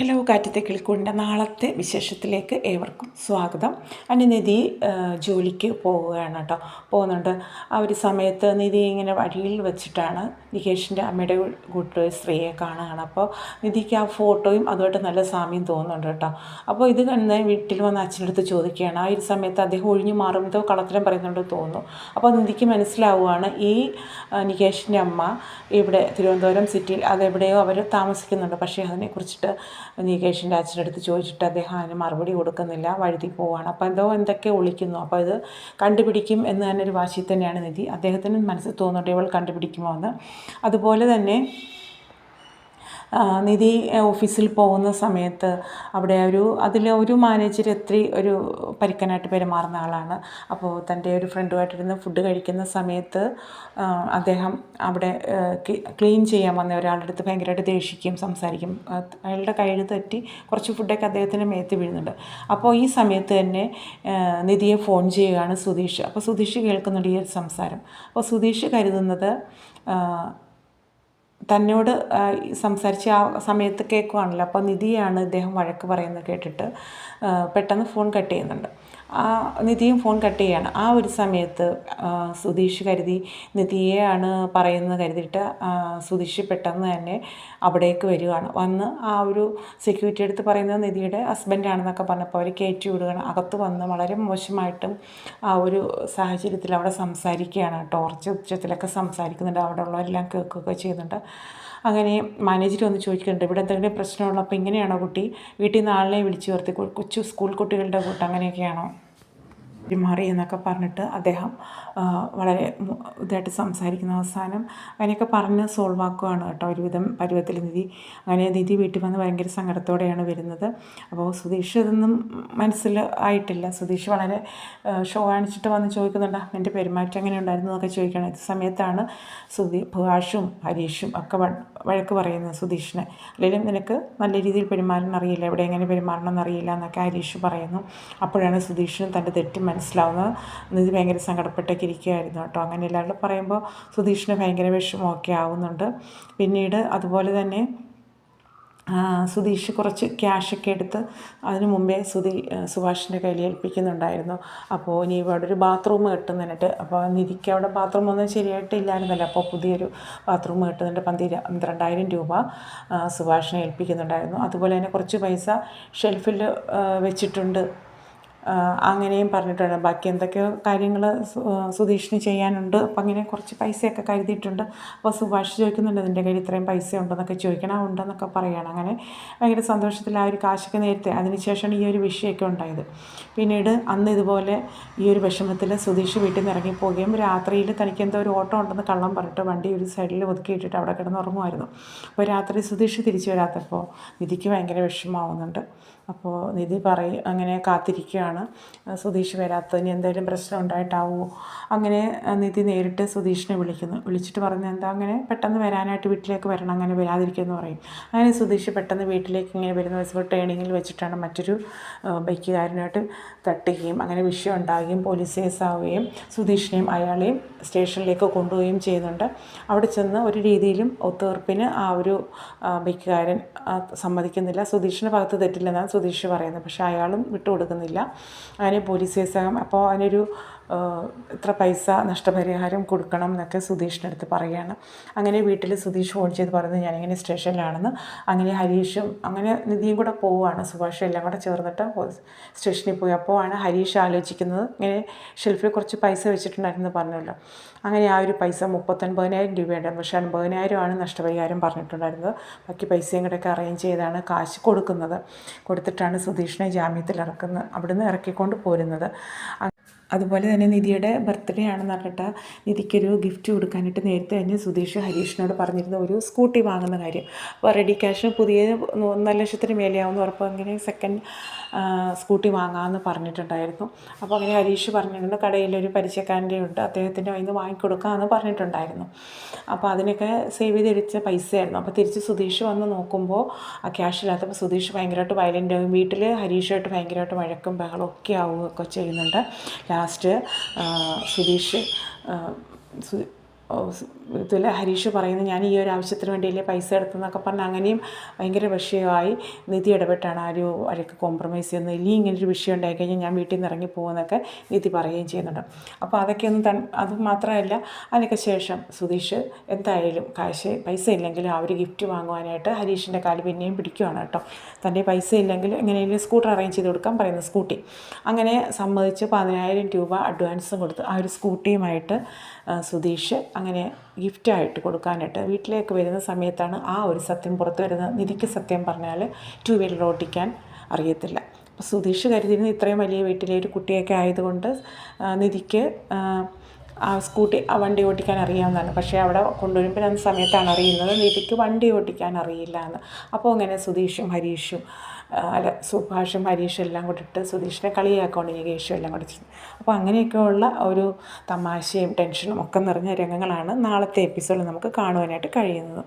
Hello കാറ്റത്തെ കിളിക്കൂടിൻ്റെ നാളത്തെ വിശേഷത്തിലേക്ക് ഏവർക്കും സ്വാഗതം. നിധി ജോലിക്ക് പോവുകയാണ് കേട്ടോ. പോകുന്നുണ്ട്. ആ ഒരു സമയത്ത് നിധി ഇങ്ങനെ വഴിയിൽ വെച്ചിട്ടാണ് നികേഷിൻ്റെ അമ്മയുടെ കൂട്ട് സ്ത്രീയെ കാണുകയാണ്. അപ്പോൾ നിധിക്ക് ആ ഫോട്ടോയും അതുമായിട്ട് നല്ല സാമ്യം തോന്നുന്നുണ്ട് കേട്ടോ. അപ്പോൾ ഇത് കണ്ട് വീട്ടിൽ വന്ന് അച്ഛനടുത്ത് ചോദിക്കുകയാണ്. ആ ഒരു സമയത്ത് അദ്ദേഹം ഒഴിഞ്ഞു മാറുമ്പോൾ കളത്തിലും പറയുന്നുണ്ട് തോന്നുന്നു. അപ്പോൾ നിധിക്ക് മനസ്സിലാവുകയാണ് ഈ നികേഷിൻ്റെ അമ്മ ഇവിടെ തിരുവനന്തപുരം സിറ്റിയിൽ അതെവിടെയോ അവർ താമസിക്കുന്നുണ്ട്. പക്ഷേ അതിനെക്കുറിച്ചിട്ട് നികേഷിൻ്റെ അച്ഛനടുത്ത് ചോദിച്ചിട്ട് അദ്ദേഹം അതിന് മറുപടി കൊടുക്കുന്നില്ല, വഴുതി പോവുകയാണ്. അപ്പോൾ എന്തൊക്കെ ഒളിക്കുന്നു. അപ്പോൾ ഇത് കണ്ടുപിടിക്കും എന്ന് തന്നെ ഒരു വാശി തന്നെയാണ് നിധി. അദ്ദേഹത്തിന് മനസ്സിൽ തോന്നുന്നുണ്ട് ഇവൾ കണ്ടുപിടിക്കുമോ എന്ന്. അതുപോലെ തന്നെ നിധി ഓഫീസിൽ പോകുന്ന സമയത്ത് അവിടെ അതിലൊരു മാനേജർ ഒരു പരിക്കനായിട്ട് പെരുമാറുന്ന ആളാണ്. അപ്പോൾ തൻ്റെ ഒരു ഫ്രണ്ടുമായിട്ടിരുന്ന് ഫുഡ് കഴിക്കുന്ന സമയത്ത് അദ്ദേഹം അവിടെ ക്ലീൻ ചെയ്യാൻ വന്ന ഒരാളുടെ അടുത്ത് ഭയങ്കരമായിട്ട് ദേഷിക്കും, സംസാരിക്കും. അയാളുടെ കയ്യിൽ തെറ്റി കുറച്ച് ഫുഡൊക്കെ അദ്ദേഹത്തിൻ്റെ മേത്ത് വീഴുന്നുണ്ട്. അപ്പോൾ ഈ സമയത്ത് തന്നെ നിധിയെ ഫോൺ ചെയ്യുകയാണ് സുധീഷ്. അപ്പോൾ സുധീഷ് കേൾക്കുന്നുണ്ട് ഈ ഒരു സംസാരം. അപ്പോൾ സുധീഷ് കരുതുന്നത് തന്നോട് സംസാരിച്ച് ആ സമയത്ത് കേൾക്കുവാണല്ലോ. അപ്പോൾ നിധിയാണ് ഇദ്ദേഹം വഴക്ക് പറയുന്നത് കേട്ടിട്ട് പെട്ടെന്ന് ഫോൺ കട്ട് ചെയ്യുന്നുണ്ട്. നിധിയും ഫോൺ കട്ട് ചെയ്യുകയാണ്. ആ ഒരു സമയത്ത് സുധീഷ് കരുതി നിധിയെയാണ് പറയുന്നത് കരുതിയിട്ട് സുധീഷ് പെട്ടെന്ന് തന്നെ അവിടേക്ക് വരികയാണ്. വന്ന് ആ ഒരു സെക്യൂരിറ്റി അടുത്ത് പറയുന്നത് നിധിയുടെ ഹസ്ബൻഡാണെന്നൊക്കെ പറഞ്ഞപ്പോൾ അവർ കയറ്റി വിടുകയാണ്. അകത്ത് വന്ന് വളരെ മോശമായിട്ടും ആ ഒരു സാഹചര്യത്തിൽ അവിടെ സംസാരിക്കുകയാണ് കേട്ടോ. ഉച്ചത്തിലൊക്കെ സംസാരിക്കുന്നുണ്ട്. അവിടെ ഉള്ളവരെല്ലാം കേൾക്കുകയൊക്കെ ചെയ്യുന്നുണ്ട്. അങ്ങനെ മാനേജർ വന്ന് ചോദിക്കുന്നുണ്ട്, ഇവിടെ എന്തെങ്കിലും പ്രശ്നമുള്ളപ്പോൾ ഇങ്ങനെയാണോ കുട്ടി? വീട്ടിൽ നിന്ന് ആളിനെ വിളിച്ചു ചേർത്തി കൊച്ചു സ്കൂൾ കുട്ടികളുടെ കൂട്ടം അങ്ങനെയൊക്കെയാണോ പെരുമാറി എന്നൊക്കെ പറഞ്ഞിട്ട് അദ്ദേഹം വളരെ ഇതായിട്ട് സംസാരിക്കുന്ന അവസാനം അതിനെയൊക്കെ പറഞ്ഞ് സോൾവ് ആക്കുകയാണ് കേട്ടോ ഒരുവിധം പരുവത്തിൽ നിധി. അങ്ങനെ നിധി വീട്ടിൽ വന്ന് ഭയങ്കര സങ്കടത്തോടെയാണ് വരുന്നത്. അപ്പോൾ സുധീഷ് ഇതൊന്നും മനസ്സിൽ ആയിട്ടില്ല. സുധീഷ് വളരെ ഷോ കാണിച്ചിട്ട് വന്ന് ചോദിക്കുന്നുണ്ട് എൻ്റെ പെരുമാറ്റം എങ്ങനെ ഉണ്ടായിരുന്നു എന്നൊക്കെ ചോദിക്കണം. ഇത് സമയത്താണ് ഭാഷും ഹരീഷും ഒക്കെ വഴക്ക് പറയുന്നത് സുധീഷിനെ. അല്ലെങ്കിൽ നിനക്ക് നല്ല രീതിയിൽ പെരുമാറാൻ അറിയില്ല, എവിടെ എങ്ങനെ പെരുമാറണം എന്നറിയില്ല എന്നൊക്കെ ഹരീഷ് പറയുന്നു. അപ്പോഴാണ് സുധീഷിനും തൻ്റെ തെറ്റ് മനസ്സിലാവുന്നത്. നിധി ഭയങ്കര സങ്കടപ്പെട്ടൊക്കെ ഇരിക്കുകയായിരുന്നു കേട്ടോ. അങ്ങനെ എല്ലാവരും പറയുമ്പോൾ സുധീഷിന് ഭയങ്കര വിഷമമൊക്കെ ആവുന്നുണ്ട്. പിന്നീട് അതുപോലെ തന്നെ സുധീഷ് കുറച്ച് ക്യാഷൊക്കെ എടുത്ത് അതിന് മുമ്പേ സുഭാഷിൻ്റെ കയ്യിൽ ഏൽപ്പിക്കുന്നുണ്ടായിരുന്നു. അപ്പോൾ ഇനി ഇവിടെ ഒരു ബാത്റൂം കെട്ടുന്നതിനിട്ട്, അപ്പോൾ നിധിക്ക് അവിടെ ബാത്റൂം ഒന്നും ശരിയായിട്ട് ഇല്ലായിരുന്നല്ലോ. അപ്പോൾ പുതിയൊരു ബാത്റൂം കെട്ടുന്നതിൻ്റെ 12,000 രൂപ സുഭാഷിനെ ഏൽപ്പിക്കുന്നുണ്ടായിരുന്നു. അതുപോലെ തന്നെ കുറച്ച് പൈസ ഷെൽഫിൽ വെച്ചിട്ടുണ്ട് അങ്ങനെയും പറഞ്ഞിട്ടുണ്ട്. ബാക്കി എന്തൊക്കെയോ കാര്യങ്ങൾ സുധീഷിന് ചെയ്യാനുണ്ട്. അപ്പം അങ്ങനെ കുറച്ച് പൈസയൊക്കെ കരുതിയിട്ടുണ്ട്. അപ്പോൾ സുഭാഷ് ചോദിക്കുന്നുണ്ട് നിൻ്റെ കയ്യിൽ ഇത്രയും പൈസ ഉണ്ടെന്നൊക്കെ ചോദിക്കണം. ഉണ്ടെന്നൊക്കെ പറയുകയാണ്. അങ്ങനെ ഭയങ്കര സന്തോഷത്തിൽ ആ ഒരു കാശൊക്കെ നേരത്തെ അതിനുശേഷമാണ് ഈ ഒരു വിഷയമൊക്കെ ഉണ്ടായത്. പിന്നീട് അന്ന് ഇതുപോലെ ഈ ഒരു വിഷമത്തിൽ സുധീഷ് വീട്ടിൽ നിന്ന് ഇറങ്ങിപ്പോവുകയും രാത്രിയിൽ തനിക്ക് എന്തോ ഒരു ഓട്ടം ഉണ്ടെന്ന് കള്ളം പറഞ്ഞിട്ട് വണ്ടി ഒരു സൈഡിൽ ഒതുക്കിയിട്ടിട്ട് അവിടെ കിടന്നുറങ്ങുമായിരുന്നു. അപ്പോൾ രാത്രി സുധീഷ് തിരിച്ചു വരാത്തപ്പോൾ നിധിക്ക് ഭയങ്കര വിഷമമാവുന്നുണ്ട്. അപ്പോൾ നിധി അങ്ങനെ കാത്തിരിക്കുകയാണ് സുധീഷ് വരാത്തതിന് എന്തെങ്കിലും പ്രശ്നം ഉണ്ടായിട്ടാവുമോ. അങ്ങനെ നിധി നേരിട്ട് സുധീഷിനെ വിളിച്ചിട്ട് പറഞ്ഞു എന്താ അങ്ങനെ പെട്ടെന്ന് വരാനായിട്ട് വീട്ടിലേക്ക് വരണം, അങ്ങനെ വരാതിരിക്കുമെന്ന് പറയും. അങ്ങനെ സുധീഷ് പെട്ടെന്ന് വീട്ടിലേക്ക് ഇങ്ങനെ വരുന്ന ദിവസം ടേണിങ്ങിൽ വെച്ചിട്ടാണ് മറ്റൊരു ബൈക്കുകാരനായിട്ട് തട്ടുകയും അങ്ങനെ വിഷയം ഉണ്ടാവുകയും പോലീസ് കേസാവുകയും സുധീഷിനെയും അയാളെയും സ്റ്റേഷനിലേക്ക് കൊണ്ടുപോവുകയും ചെയ്യുന്നുണ്ട്. അവിടെ ചെന്ന് ഒരു രീതിയിലും ഒത്തുതീർപ്പിന് ആ ഒരു ബൈക്കുകാരൻ സമ്മതിക്കുന്നില്ല. സുധീഷിൻ്റെ ഭാഗത്ത് തെറ്റില്ലെന്നാണ് സുധീഷ് പറയുന്നത്. പക്ഷേ അയാളും വിട്ടുകൊടുക്കുന്നില്ല. അങ്ങനെ പോലീസ് കേസാകും. അപ്പോൾ അതിനൊരു ഇത്ര പൈസ നഷ്ടപരിഹാരം കൊടുക്കണം എന്നൊക്കെ സുധീഷിൻ്റെ അടുത്ത് പറയുകയാണ്. അങ്ങനെ വീട്ടിൽ സുധീഷ് ഫോൺ ചെയ്ത് പറയുന്നത് ഞാനിങ്ങനെ സ്റ്റേഷനിലാണെന്ന്. അങ്ങനെ ഹരീഷും അങ്ങനെ നിധിയും കൂടെ പോവുകയാണ്. സുഭാഷും എല്ലാം കൂടെ ചേർന്നിട്ട് സ്റ്റേഷനിൽ പോയി. അപ്പോൾ ആണ് ഹരീഷ് ആലോചിക്കുന്നത് ഇങ്ങനെ ഷെൽഫിൽ കുറച്ച് പൈസ വെച്ചിട്ടുണ്ടായിരുന്നു പറഞ്ഞല്ലോ. അങ്ങനെ ആ ഒരു പൈസ 39,000 രൂപയുണ്ടായിരുന്നു. പക്ഷേ 50,000 നഷ്ടപരിഹാരം പറഞ്ഞിട്ടുണ്ടായിരുന്നത്. ബാക്കി പൈസയും കൂടെയൊക്കെ അറേഞ്ച് ചെയ്താണ് കാശ് കൊടുത്തിട്ടാണ് സുധീഷിനെ ജാമ്യത്തിൽ ഇറക്കുന്നത്, അവിടുന്ന് ഇറക്കിക്കൊണ്ട് പോരുന്നത്. അതുപോലെ തന്നെ നിധിയുടെ ബർത്ത്ഡേ ആണെന്ന് പറഞ്ഞിട്ട് നിധിക്കൊരു ഗിഫ്റ്റ് കൊടുക്കാനായിട്ട് നേരത്തെ തന്നെ സുധീഷ് ഹരീഷിനോട് പറഞ്ഞിരുന്ന ഒരു സ്കൂട്ടി വാങ്ങുന്ന കാര്യം. അപ്പോൾ റെഡി ക്യാഷിന് പുതിയ 1,00,000 മേലെയാവുമെന്ന് ഉറപ്പ് അങ്ങനെ സെക്കൻഡ് സ്കൂട്ടി വാങ്ങാമെന്ന് പറഞ്ഞിട്ടുണ്ടായിരുന്നു. അപ്പോൾ അങ്ങനെ ഹരീഷ് പറഞ്ഞിട്ടുണ്ട് കടയിലൊരു പരിചയക്കാരൻ്റെ ഉണ്ട്, അദ്ദേഹത്തിൻ്റെ കയ്യിൽ നിന്ന് വാങ്ങിക്കൊടുക്കാമെന്ന് പറഞ്ഞിട്ടുണ്ടായിരുന്നു. അപ്പോൾ അതിനൊക്കെ സേവ് ചെയ്തെടുത്ത പൈസയായിരുന്നു. അപ്പോൾ തിരിച്ച് സുധീഷ് വന്ന് നോക്കുമ്പോൾ ആ ക്യാഷ് ഇല്ലാത്തപ്പോൾ സുധീഷ് ഭയങ്കരമായിട്ട് വയലൻ്റ് ആകും. വീട്ടിൽ ഹരീഷായിട്ട് ഭയങ്കരമായിട്ട് വഴക്കും ബഹളവും ഒക്കെ ആവുകയൊക്കെ ചെയ്യുന്നുണ്ട്. ലാസ്റ്റ് സുധീഷ് ഇതിൽ ഹരീഷ് പറയുന്നു ഞാൻ ഈ ഒരു ആവശ്യത്തിന് വേണ്ടിയല്ലേ പൈസ എടുത്തെന്നൊക്കെ പറഞ്ഞ് അങ്ങനെയും ഭയങ്കര വിഷയമായി. നിധി ഇടപെട്ടാണ് അവരൊക്കെ കോംപ്രമൈസ് ചെയ്യുന്നത്. ഇനി ഇങ്ങനൊരു വിഷയം ഉണ്ടായിക്കഴിഞ്ഞാൽ ഞാൻ വീട്ടിൽ നിന്ന് ഇറങ്ങി പോകുമെന്നൊക്കെ നിധി പറയുകയും ചെയ്യുന്നുണ്ട്. അപ്പോൾ അതൊക്കെ ഒന്ന് അത് മാത്രമല്ല, അതിനൊക്കെ ശേഷം സുധീഷ് എന്തായാലും പൈസ ഇല്ലെങ്കിലും ആ ഒരു ഗിഫ്റ്റ് വാങ്ങുവാനായിട്ട് ഹരീഷിൻ്റെ കാല് പിന്നെയും പിടിക്കുകയാണ് കേട്ടോ. തൻ്റെ പൈസ ഇല്ലെങ്കിൽ എങ്ങനെയെങ്കിലും സ്കൂട്ടർ അറേഞ്ച് ചെയ്ത് കൊടുക്കാൻ പറയുന്നു, സ്കൂട്ടി. അങ്ങനെ സമ്മതിച്ച് 10,000 രൂപ അഡ്വാൻസും കൊടുത്ത് ആ ഒരു സ്കൂട്ടിയുമായിട്ട് സുധീഷ് അങ്ങനെ ഗിഫ്റ്റായിട്ട് കൊടുക്കാനായിട്ട് വീട്ടിലേക്ക് വരുന്ന സമയത്താണ് ആ ഒരു സത്യം പുറത്ത് വരുന്നത്. നിധിക്ക് സത്യം പറഞ്ഞാൽ 2 വീലർ ഓടിക്കാൻ അറിയത്തില്ല. അപ്പോൾ സുധീഷ് കരുതിയിരുന്ന ഇത്രയും വലിയ വീട്ടിലെ ഒരു കുട്ടിയൊക്കെ ആയതുകൊണ്ട് നിധിക്ക് ആ വണ്ടി ഓടിക്കാൻ അറിയാവുന്നതാണ്. പക്ഷേ അവിടെ കൊണ്ടുവരുമ്പോൾ അന്ന് സമയത്താണ് അറിയുന്നത് നിധിക്ക് വണ്ടി ഓടിക്കാൻ അറിയില്ല എന്ന്. അപ്പോൾ അങ്ങനെ സുധീഷും ഹരീഷും സുഭാഷും ഹരീഷും എല്ലാം കൂടിയിട്ട് സുധീഷിനെ കളിയാക്കുകയാണ് നികേഷും എല്ലാം കൂടി. അപ്പോൾ അങ്ങനെയൊക്കെയുള്ള ഒരു തമാശയും ടെൻഷനും ഒക്കെ നിറഞ്ഞ രംഗങ്ങളാണ് നാളത്തെ എപ്പിസോഡിൽ നമുക്ക് കാണുവാനായിട്ട് കഴിയുന്നത്.